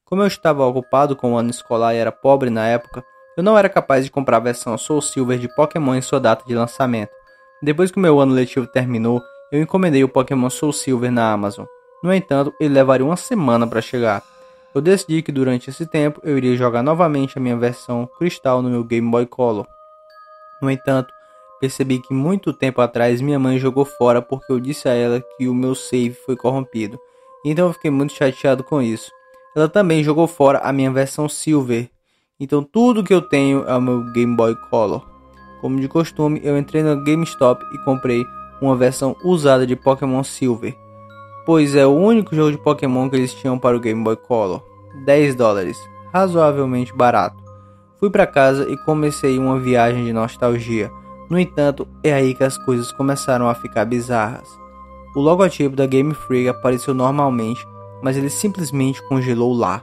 Como eu estava ocupado com o ano escolar e era pobre na época, eu não era capaz de comprar a versão Soul Silver de Pokémon em sua data de lançamento. Depois que o meu ano letivo terminou, eu encomendei o Pokémon Soul Silver na Amazon. No entanto, ele levaria uma semana para chegar. Eu decidi que durante esse tempo eu iria jogar novamente a minha versão Cristal no meu Game Boy Color. No entanto, percebi que muito tempo atrás minha mãe jogou fora porque eu disse a ela que o meu save foi corrompido. Então eu fiquei muito chateado com isso. Ela também jogou fora a minha versão Silver. Então tudo que eu tenho é o meu Game Boy Color. Como de costume, eu entrei no GameStop e comprei uma versão usada de Pokémon Silver, pois é o único jogo de Pokémon que eles tinham para o Game Boy Color. $10, razoavelmente barato. Fui para casa e comecei uma viagem de nostalgia. No entanto, é aí que as coisas começaram a ficar bizarras. O logotipo da Game Freak apareceu normalmente, mas ele simplesmente congelou lá.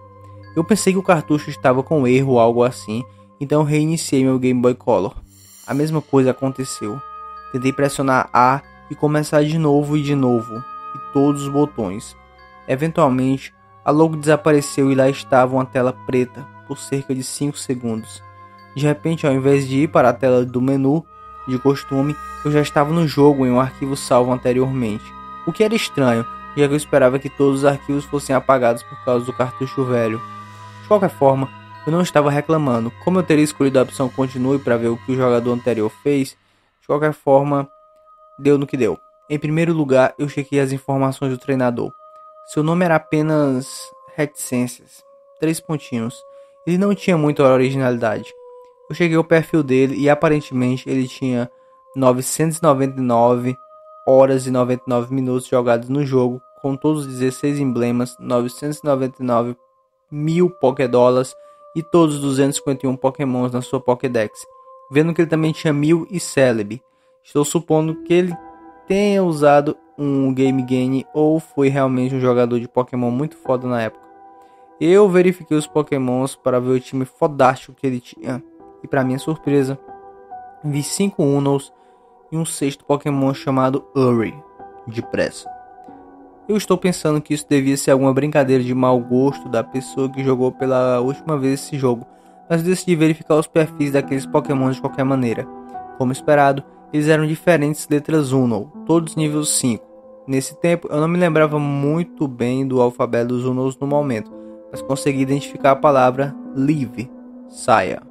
Eu pensei que o cartucho estava com erro ou algo assim, então reiniciei meu Game Boy Color. A mesma coisa aconteceu. Tentei pressionar A e começar de novo, e todos os botões. Eventualmente, a logo desapareceu e lá estava uma tela preta por cerca de 5 segundos. De repente, ao invés de ir para a tela do menu, de costume, eu já estava no jogo em um arquivo salvo anteriormente. O que era estranho, já que eu esperava que todos os arquivos fossem apagados por causa do cartucho velho. De qualquer forma, eu não estava reclamando. Como eu teria escolhido a opção continue para ver o que o jogador anterior fez, de qualquer forma, deu no que deu. Em primeiro lugar, eu chequei as informações do treinador. Seu nome era apenas Reticências. 3 pontinhos. Ele não tinha muita originalidade. Eu cheguei ao perfil dele e aparentemente ele tinha 999 horas e 99 minutos jogados no jogo, com todos os 16 emblemas, 999 mil Pokédólares e todos os 251 Pokémons na sua Pokédex. Vendo que ele também tinha 1000 e Celebi. Estou supondo que ele tenha usado um Game Genie ou foi realmente um jogador de Pokémon muito foda na época. Eu verifiquei os Pokémons para ver o time fodástico que ele tinha. E para minha surpresa, vi 5 Unos e um sexto Pokémon chamado Uri, depressa. Eu estou pensando que isso devia ser alguma brincadeira de mau gosto da pessoa que jogou pela última vez esse jogo, mas decidi verificar os perfis daqueles Pokémon de qualquer maneira. Como esperado, eles eram diferentes letras Uno, todos nível 5. Nesse tempo, eu não me lembrava muito bem do alfabeto dos Unos no momento, mas consegui identificar a palavra Leave, saia.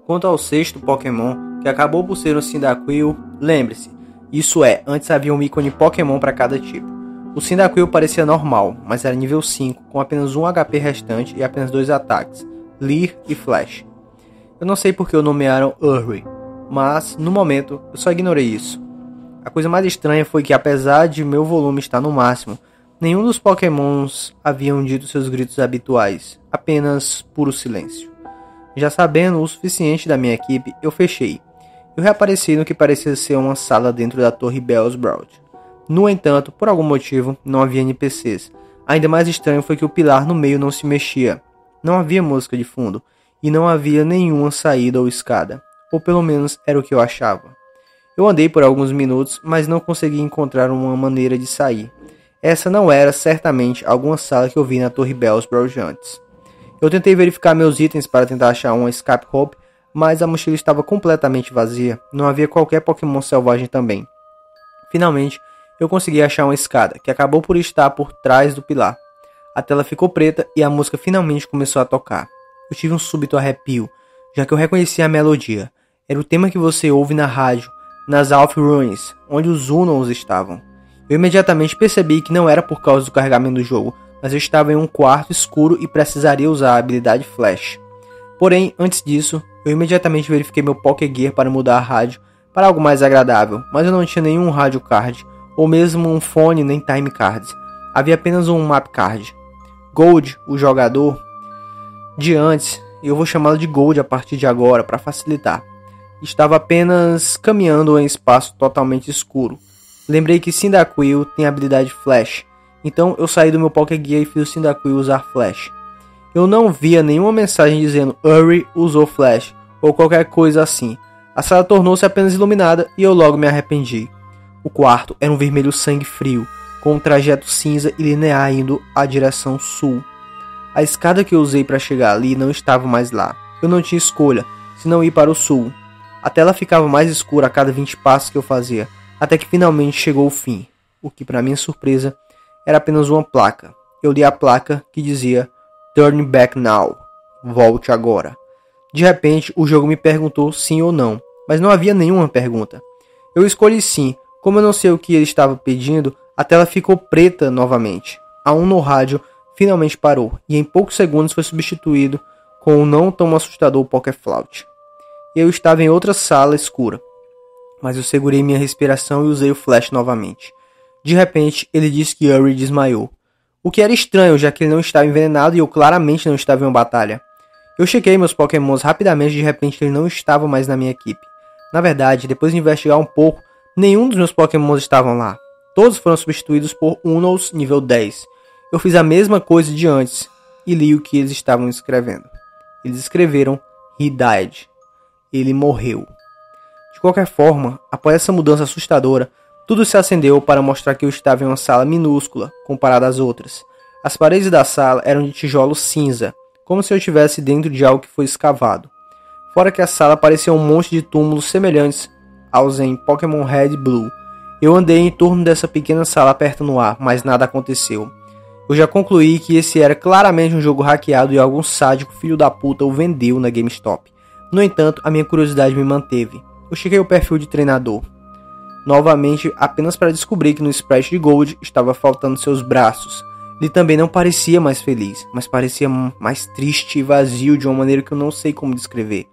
Quanto ao sexto Pokémon, que acabou por ser um Cyndaquil, lembre-se, isso é, antes havia um ícone Pokémon para cada tipo. O Cyndaquil parecia normal, mas era nível 5, com apenas 1 HP restante e apenas 2 ataques, Leer e Flash. Eu não sei porque o nomearam Uri, mas, no momento, eu só ignorei isso. A coisa mais estranha foi que, apesar de meu volume estar no máximo, nenhum dos Pokémons haviam dito seus gritos habituais, apenas puro silêncio. Já sabendo o suficiente da minha equipe, eu fechei. Eu reapareci no que parecia ser uma sala dentro da torre Bellsprout. No entanto, por algum motivo, não havia NPCs. Ainda mais estranho foi que o pilar no meio não se mexia. Não havia música de fundo, e não havia nenhuma saída ou escada. Ou pelo menos era o que eu achava. Eu andei por alguns minutos, mas não consegui encontrar uma maneira de sair. Essa não era, certamente, alguma sala que eu vi na torre Bellsprout antes. Eu tentei verificar meus itens para tentar achar uma escape rope, mas a mochila estava completamente vazia. Não havia qualquer Pokémon selvagem também. Finalmente, eu consegui achar uma escada, que acabou por estar por trás do pilar. A tela ficou preta e a música finalmente começou a tocar. Eu tive um súbito arrepio, já que eu reconheci a melodia. Era o tema que você ouve na rádio, nas Alph Ruins, onde os Unons estavam. Eu imediatamente percebi que não era por causa do carregamento do jogo, mas eu estava em um quarto escuro e precisaria usar a habilidade Flash. Porém, antes disso, eu imediatamente verifiquei meu Pokégear para mudar a rádio para algo mais agradável, mas eu não tinha nenhum rádio card, ou mesmo um fone nem time cards. Havia apenas um map card. Gold, o jogador de antes, eu vou chamá-lo de Gold a partir de agora para facilitar, estava apenas caminhando em espaço totalmente escuro. Lembrei que Cyndaquil tem a habilidade Flash, então eu saí do meu Pokégear e fiz o Cyndaquil usar Flash. Eu não via nenhuma mensagem dizendo Uri usou Flash ou qualquer coisa assim. A sala tornou-se apenas iluminada e eu logo me arrependi. O quarto era um vermelho sangue frio, com um trajeto cinza e linear indo à direção sul. A escada que eu usei para chegar ali não estava mais lá. Eu não tinha escolha, senão ir para o sul. A tela ficava mais escura a cada 20 passos que eu fazia, até que finalmente chegou o fim. O que, para minha surpresa, era apenas uma placa. Eu li a placa que dizia "Turn back now", volte agora. De repente, o jogo me perguntou sim ou não, mas não havia nenhuma pergunta. Eu escolhi sim. Como eu não sei o que ele estava pedindo, a tela ficou preta novamente. A no rádio finalmente parou, e em poucos segundos foi substituído com o não tão assustador Pocket Flauta. Eu estava em outra sala escura, mas eu segurei minha respiração e usei o flash novamente. De repente, ele disse que Uri desmaiou. O que era estranho, já que ele não estava envenenado e eu claramente não estava em uma batalha. Eu chequei meus Pokémons rapidamente e de repente ele não estava mais na minha equipe. Na verdade, depois de investigar um pouco, nenhum dos meus Pokémons estavam lá. Todos foram substituídos por Unos nível 10. Eu fiz a mesma coisa de antes e li o que eles estavam escrevendo. Eles escreveram "He died". Ele morreu. De qualquer forma, após essa mudança assustadora, tudo se acendeu para mostrar que eu estava em uma sala minúscula comparada às outras. As paredes da sala eram de tijolo cinza, como se eu estivesse dentro de algo que foi escavado. Fora que a sala parecia um monte de túmulos semelhantes aos em Pokémon Red e Blue. Eu andei em torno dessa pequena sala apertando o ar, mas nada aconteceu. Eu já concluí que esse era claramente um jogo hackeado e algum sádico filho da puta o vendeu na GameStop. No entanto, a minha curiosidade me manteve. Eu chequei o perfil de treinador. Novamente, apenas para descobrir que no sprite de Gold estava faltando seus braços. Ele também não parecia mais feliz, mas parecia mais triste e vazio de uma maneira que eu não sei como descrever.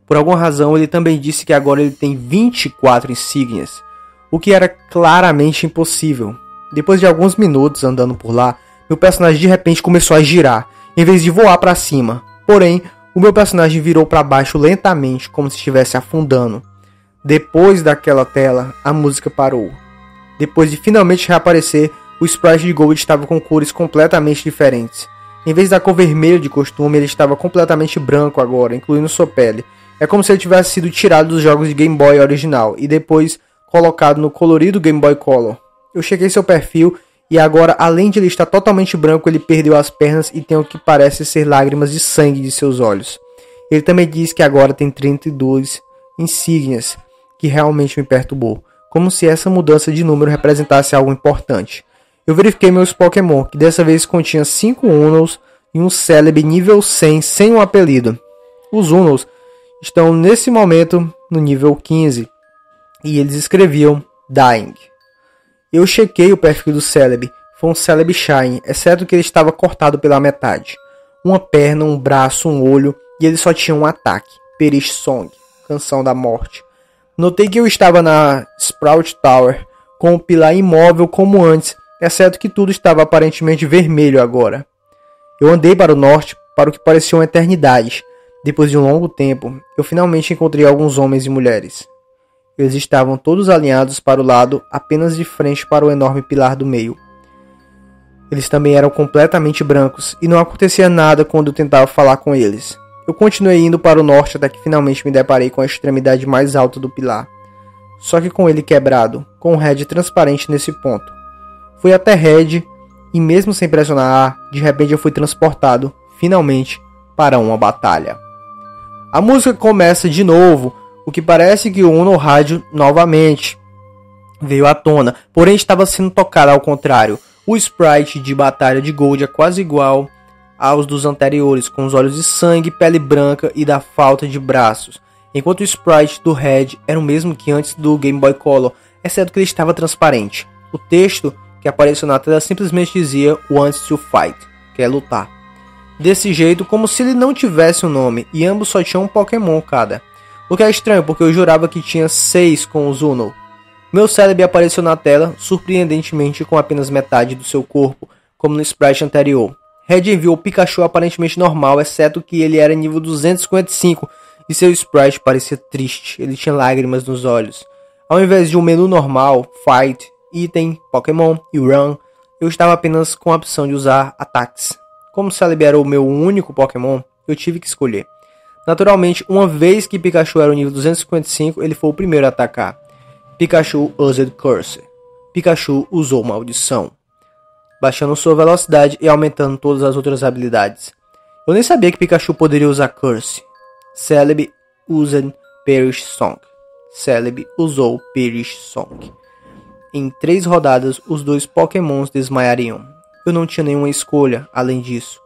Por alguma razão, ele também disse que agora ele tem 24 insígnias, o que era claramente impossível. Depois de alguns minutos andando por lá, meu personagem de repente começou a girar, em vez de voar para cima. Porém, o meu personagem virou para baixo lentamente, como se estivesse afundando. Depois daquela tela, a música parou. Depois de finalmente reaparecer, o sprite de Gold estava com cores completamente diferentes. Em vez da cor vermelha de costume, ele estava completamente branco agora, incluindo sua pele. É como se ele tivesse sido tirado dos jogos de Game Boy original e depois colocado no colorido Game Boy Color. Eu chequei seu perfil e agora, além de ele estar totalmente branco, ele perdeu as pernas e tem o que parece ser lágrimas de sangue de seus olhos. Ele também diz que agora tem 32 insígnias, que realmente me perturbou, como se essa mudança de número representasse algo importante. Eu verifiquei meus Pokémon, que dessa vez continha 5 Unos e um Celebi nível 100 sem um apelido. Os Unos estão nesse momento no nível 15 e eles escreviam Dying. Eu chequei o perfil do Celebi, foi um Celebi Shine, exceto que ele estava cortado pela metade. Uma perna, um braço, um olho e ele só tinha um ataque, Perish Song, Canção da Morte. Notei que eu estava na Sprout Tower, com o pilar imóvel como antes, exceto que tudo estava aparentemente vermelho agora. Eu andei para o norte, para o que parecia uma eternidade. Depois de um longo tempo, eu finalmente encontrei alguns homens e mulheres. Eles estavam todos alinhados para o lado, apenas de frente para o enorme pilar do meio. Eles também eram completamente brancos, e não acontecia nada quando eu tentava falar com eles. Eu continuei indo para o norte até que finalmente me deparei com a extremidade mais alta do pilar. Só que com ele quebrado, com um Red transparente nesse ponto. Fui até Red e mesmo sem pressionar A, de repente eu fui transportado, finalmente, para uma batalha. A música começa de novo, o que parece que o Uno rádio novamente veio à tona, porém estava sendo tocada ao contrário. O sprite de batalha de Gold é quase igual aos dos anteriores, com os olhos de sangue, pele branca e da falta de braços, enquanto o sprite do Red era o mesmo que antes do Game Boy Color, exceto que ele estava transparente. O texto que apareceu na tela simplesmente dizia "Wants to fight", que é lutar. Desse jeito, como se ele não tivesse um nome, e ambos só tinham um Pokémon cada. O que é estranho, porque eu jurava que tinha 6 com os Uno. Meu Celebi apareceu na tela, surpreendentemente com apenas metade do seu corpo, como no sprite anterior. Red enviou o Pikachu aparentemente normal, exceto que ele era nível 255 e seu sprite parecia triste, ele tinha lágrimas nos olhos. Ao invés de um menu normal, Fight, Item, Pokémon e Run, eu estava apenas com a opção de usar ataques. Como Celebi era o meu único Pokémon, eu tive que escolher. Naturalmente, uma vez que Pikachu era o nível 255, ele foi o primeiro a atacar. Pikachu used Curse. Pikachu usou Maldição. baixando sua velocidade e aumentando todas as outras habilidades. Eu nem sabia que Pikachu poderia usar Curse. Celebi used Perish Song. Celebi usou Perish Song. Em 3 rodadas, os 2 Pokémons desmaiariam. Eu não tinha nenhuma escolha, além disso.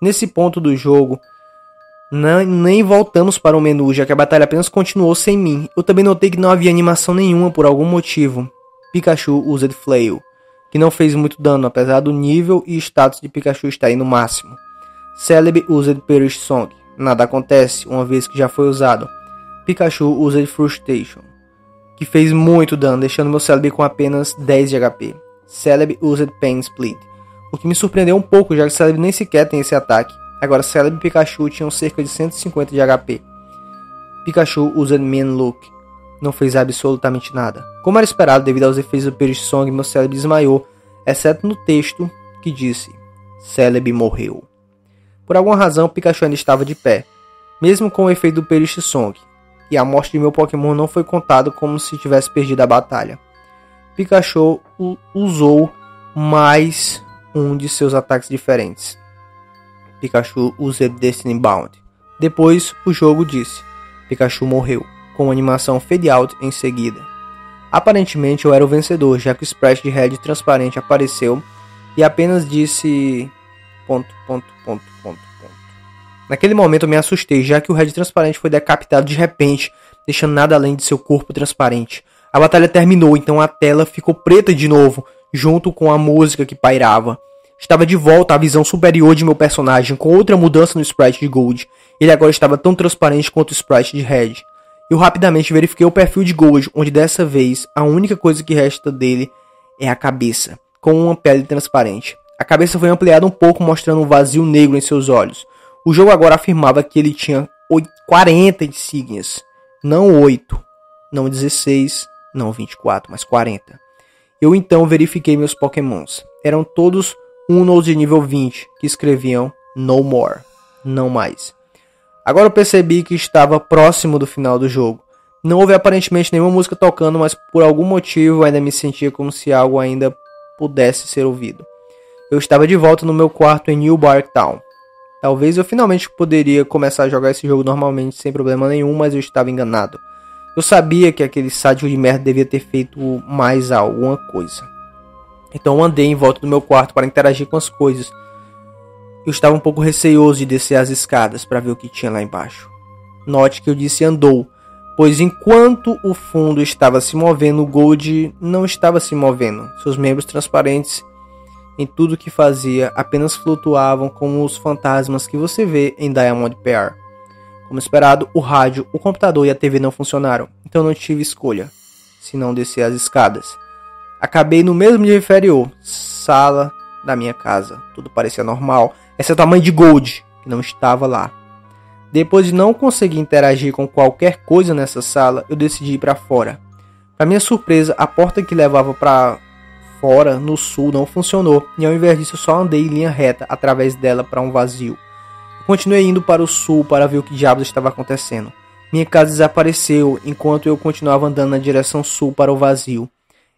Nesse ponto do jogo, nem voltamos para o menu, já que a batalha apenas continuou sem mim. Eu também notei que não havia animação nenhuma por algum motivo. Pikachu used Flail, que não fez muito dano, apesar do nível e status de Pikachu estarem no máximo. Celebi used Perish Song. Nada acontece, uma vez que já foi usado. Pikachu used Frustration, que fez muito dano, deixando meu Celebi com apenas 10 de HP. Celebi used Pain Split, o que me surpreendeu um pouco, já que Celebi nem sequer tem esse ataque. Agora Celebi e Pikachu tinham cerca de 150 de HP. Pikachu used Mean Look, não fez absolutamente nada. Como era esperado, devido aos efeitos do Perish Song, meu Celebi desmaiou, exceto no texto que disse: Celebi morreu. Por alguma razão, Pikachu ainda estava de pé, mesmo com o efeito do Perish Song, e a morte de meu Pokémon não foi contado como se tivesse perdido a batalha. Pikachu usou mais um de seus ataques diferentes. Pikachu usou Destiny Bound. Depois, o jogo disse: Pikachu morreu, com uma animação fade out em seguida. Aparentemente eu era o vencedor, já que o sprite de Red transparente apareceu e apenas disse... Naquele momento eu me assustei, já que o Red transparente foi decapitado de repente, deixando nada além de seu corpo transparente. A batalha terminou, então a tela ficou preta de novo, junto com a música que pairava. Estava de volta a visão superior de meu personagem, com outra mudança no sprite de Gold. Ele agora estava tão transparente quanto o sprite de Red. Eu rapidamente verifiquei o perfil de Gold, onde dessa vez a única coisa que resta dele é a cabeça, com uma pele transparente. A cabeça foi ampliada um pouco, mostrando um vazio negro em seus olhos. O jogo agora afirmava que ele tinha 40 insígnias, não 8, não 16, não 24, mas 40. Eu então verifiquei meus Pokémons. Eram todos Unos de nível 20, que escreviam No More, não mais. Agora eu percebi que estava próximo do final do jogo. Não houve aparentemente nenhuma música tocando, mas por algum motivo ainda me sentia como se algo ainda pudesse ser ouvido. Eu estava de volta no meu quarto em New Bark Town. Talvez eu finalmente poderia começar a jogar esse jogo normalmente sem problema nenhum, mas eu estava enganado. Eu sabia que aquele sádico de merda devia ter feito mais alguma coisa. Então eu andei em volta do meu quarto para interagir com as coisas. Eu estava um pouco receoso de descer as escadas para ver o que tinha lá embaixo. Note que eu disse andou, pois enquanto o fundo estava se movendo, o Gold não estava se movendo. Seus membros transparentes em tudo que fazia apenas flutuavam como os fantasmas que você vê em Diamond Pearl. Como esperado, o rádio, o computador e a TV não funcionaram, então não tive escolha, senão descer as escadas. Acabei no mesmo dia inferior, sala da minha casa. Tudo parecia normal, exceto a mãe de Gold, que não estava lá. Depois de não conseguir interagir com qualquer coisa nessa sala, eu decidi ir para fora. Para minha surpresa, a porta que levava para fora, no sul, não funcionou, e ao invés disso eu só andei em linha reta através dela para um vazio. Eu continuei indo para o sul para ver o que diabos estava acontecendo. Minha casa desapareceu enquanto eu continuava andando na direção sul para o vazio.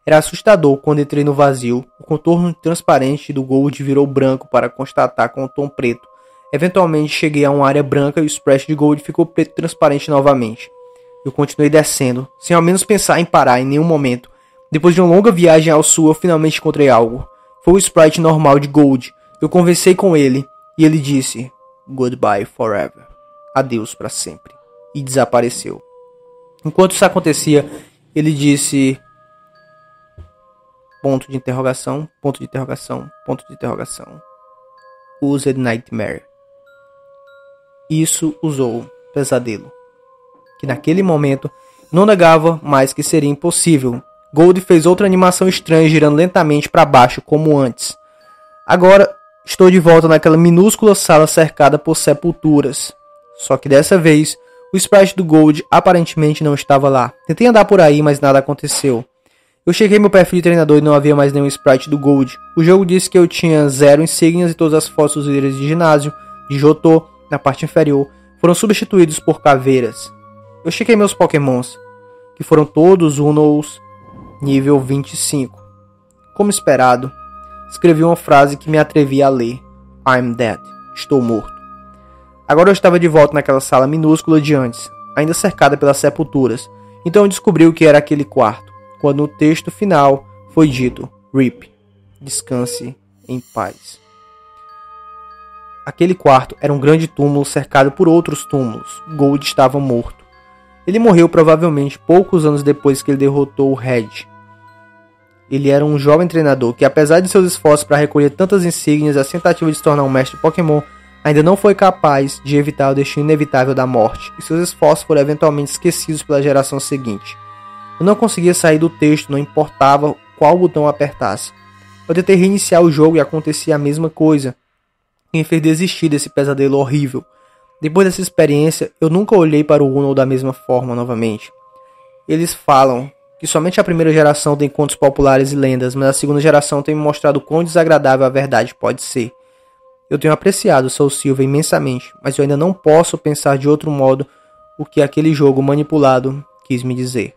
Era assustador quando entrei no vazio. O contorno transparente do Gold virou branco para constatar com o tom preto. Eventualmente cheguei a uma área branca e o splash de Gold ficou preto transparente novamente. Eu continuei descendo, sem ao menos pensar em parar em nenhum momento. Depois de uma longa viagem ao sul, eu finalmente encontrei algo. Foi o sprite normal de Gold. Eu conversei com ele e ele disse Goodbye forever. Adeus para sempre. E desapareceu. Enquanto isso acontecia, ele disse ponto de interrogação, ponto de interrogação, ponto de interrogação. Used Nightmare. Isso usou pesadelo. Que naquele momento não negava mais que seria impossível. Gold fez outra animação estranha girando lentamente para baixo como antes. Agora estou de volta naquela minúscula sala cercada por sepulturas. Só que dessa vez o sprite do Gold aparentemente não estava lá. Tentei andar por aí, mas nada aconteceu. Eu cheguei meu perfil de treinador e não havia mais nenhum sprite do Gold. O jogo disse que eu tinha 0 insígnias e todas as fotos dos líderes de ginásio, de Johto, na parte inferior, foram substituídos por caveiras. Eu chequei meus Pokémons, que foram todos Unos nível 25. Como esperado, escrevi uma frase que me atrevi a ler. I'm dead. Estou morto. Agora eu estava de volta naquela sala minúscula de antes, ainda cercada pelas sepulturas. Então eu descobri o que era aquele quarto, quando no texto final foi dito: RIP. Descanse em paz. Aquele quarto era um grande túmulo cercado por outros túmulos. Gold estava morto. Ele morreu provavelmente poucos anos depois que ele derrotou o Red. Ele era um jovem treinador que, apesar de seus esforços para recolher tantas insígnias e a tentativa de se tornar um mestre Pokémon, ainda não foi capaz de evitar o destino inevitável da morte, e seus esforços foram eventualmente esquecidos pela geração seguinte. Eu não conseguia sair do texto, não importava qual botão eu apertasse. Eu tentei reiniciar o jogo e acontecia a mesma coisa, que me fez desistir desse pesadelo horrível. Depois dessa experiência, eu nunca olhei para o Uno da mesma forma novamente. Eles falam que somente a primeira geração tem contos populares e lendas, mas a segunda geração tem me mostrado quão desagradável a verdade pode ser. Eu tenho apreciado Soul Silver imensamente, mas eu ainda não posso pensar de outro modo o que aquele jogo manipulado quis me dizer.